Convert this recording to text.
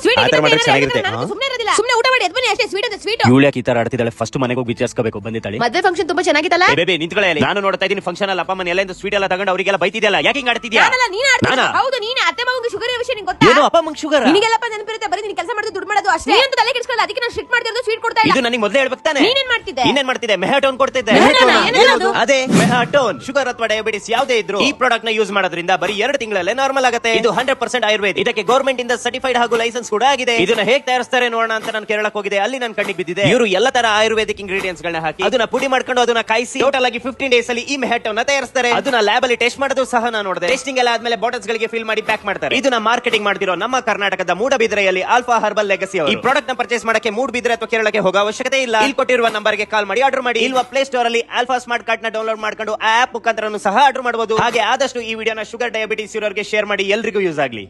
ಸುಮ್ಮನೆ ಊಟ ಮಾಡಿ ಬನ್ನಿ ಅಷ್ಟೇ. ಸ್ವೀಟ್ ಸ್ವೀಟ್ ಇವಳು ಯಾಕೆ ಈ ತರ ಆಡ್ತಿದ್ದಾಳೆ? ಫಸ್ಟ್ ಮನೆಗೆ ಹೋಗಿ ವಿಚಾರಿಸಬೇಕು. ಬಂದಿದ್ದಾಳೆ. ಮದುವೆ ಫಂಕ್ಷನ್ ತುಂಬಾ ಚೆನ್ನಾಗಿತ್ತಲ್ಲ. ಬೇಬಿ ನಿಂತ್ಕೊಳ್ಳಿ. ನಾನು ನೋಡ್ತಾ ಇದ್ದೀನಿ ಫಂಕ್ಷನ್ ಅಲ್ಲಿ ಅಪ್ಪ ಮನೆ ಎಲ್ಲ ಸ್ವೀಟ್ ಎಲ್ಲ ತಗೊಂಡು ಅವರಿಗೆಲ್ಲ ಬೈತಿದ್ಯಲ್ಲ. ಯಾಕೆ ಹಿಂಗ್ ಆಡ್ತಿದ್ಯಾ? ಹೌದು ನೀನೆ ಅತ್ತೆ ಮಗಂಗೆ ಶುಗರ್ ವಿಷಯ ನಿಂಗೆ ಗೊತ್ತಾ? ಏನು ಅಪ್ಪ ಮಂಗ್ ಶುಗರ್? ನಿನಗೆಲ್ಲಪ್ಪ ನೆನಪಿರುತ್ತೆ. ಬರೀ ನೀನು ಕೆಲಸ ಮಾಡೋದು ದುಡ್ಡು ಮಾಡೋದು ಅಷ್ಟೇ ಅಂತ ತಲೆ ಕೆಡಿಸ್ಕೊಳ್ಳಲ್ಲ. ಅದಕ್ಕೆ ನಾನು ಸ್ಟ್ರಿಕ್ಟ್ ಮಾಡ್ತಿರೋದು ಸ್ವೀಟ್ ಕೊಡ್ತಾ ಇಲ್ಲ. ಇದು ನನಗೆ ಮೊದಲೇ ಹೇಳ್ಬೇಕು ತಾನೆ. ನೀನೇನ್ ಮಾಡ್ತಿದ್ದೆ? ನೀನೇನ್ ಮಾಡ್ತಿದ್ದೆ? ಮೆಹಾಟೋನ್ ಕೊಡ್ತಿದ್ದೆ. ಅದೇ ಮೆಹಾಟೋನ್. ಶುಗರ್ ಅಥವಾ ಡಯಾಬಿಟಿಸ್ ಯಾವುದೇ ಇದ್ರು ಈ ಪ್ರಾಡಕ್ಟ್ ನ ಯೂಸ್ ಮಾಡೋದ್ರಿಂದ ಬರೀ 2 ತಿಂಗಳಲ್ಲೇ ನಾರ್ಮಲ್ ಆಗುತ್ತೆ. ಇದು 100% ಆಯುರ್ವೇದ. ಇದಕ್ಕೆ ಗವರ್ಮೆಂಟ್ ಇಂದ ಸರ್ಟಿಫೈಡ್ ಹಾಗೂ ಲೈಸೆನ್ಸ್ ಕೂಡ ಆಗಿದೆ. ಇದನ್ನ ಹೇಗೆ ತಯಾರಿಸ್ತಾರೆ ನೋಡೋಣ ಅಂತ ನಾನು ಕೇರಳಕ್ಕೆ ಹೋಗಿದೆ. ಅಲ್ಲಿ ನನ್ನ ಕಣ್ಣಿಗೆ ಬಿದ್ದಿದೆ. ಇವರು ಎಲ್ಲ ತರ ಆಯುರ್ವೇದಿಕ್ ಇಂಗ್ರೀಡಿಯೆಂಟ್ಸ್ ಗಳನ್ನ ಹಾಕಿ ಅದನ್ನ ಪುಡಿ ಮಾಡ್ಕೊಂಡು ಅದನ್ನ ಕಾಯಿಸಿ ಟೋಟಲ್ ಆಗಿ 15 ಡೇಸ್ ಅಲ್ಲಿ ಈ ಮೆಹಾಟೋನ್ ನ ತಯಾರಿಸ್ತಾರೆ. ಅದನ್ನ ಲ್ಯಾಬ್ ಅಲ್ಲಿ ಟೆಸ್ಟ್ ಮಾಡೋದು ಸಹ ನಾನು ನೋಡಿದೆ. ಟೆಸ್ಟಿಂಗ್ ಎಲ್ಲ ಆದ್ಮೇಲೆ ಬಾಟಲ್ಸ್ ಗಳಿಗೆ ಫಿಲ್ ಮಾಡಿ ಪ್ಯಾಕ್ ಮಾಡ್ತಾರೆ. ಇದನ್ನ ಮಾರ್ಕೆಟಿಂಗ್ ಮಾಡ್ತಿರೋ ನಮ್ಮ ಕರ್ನಾಟಕದ ಮೂಡಬಿದ್ರೆಯಲ್ಲಿ ಆಲ್ಫಾ ಹರ್ಬಲ್ ಲೆಗಸಿ ಅವರು. ಈ ಪ್ರಾಡಕ್ಟ್ ನ ಪರ್ಚೇಸ್ ಮಾಡಕ್ಕೆ ಮೂಡಬಿದ್ರೆ ಅಥವಾ ಕೇರಳಕ್ಕೆ ಹೋಗೋ ಅವಶ್ಯಕತೆ ಇಲ್ಲ. ಇಲ್ಲಿ ಕೊಟ್ಟಿರುವ ನಂಬರ್ ಗೆ ಕಾಲ್ ಮಾಡಿ ಆರ್ಡರ್ ಮಾಡಿ. ಇಲ್ವಾ ಪ್ಲೇ ಸ್ಟೋರ್ ಅಲ್ಲಿ ಆಲ್ಫಾ ಸ್ಮಾರ್ಟ್ ಕಾರ್ಡ್ ನ ಡೌನ್ಲೋಡ್ ಮಾಡ್ಕೊಂಡು ಆಪ್ ಮುಖಾಂತರ ಸಹ ಆರ್ಡರ್ ಮಾಡಬಹುದು. ಹಾಗೆ ಆದಷ್ಟು ಈ ವಿಡಿಯೋನ ಶುಗರ್ ಡಯಾಬಿಟಿಸ್ ಇರೋರಿಗೆ ಶೇರ್ ಮಾಡಿ. ಎಲ್ರಿಗೂ ಯೂಸ್ ಆಗ್ಲಿ.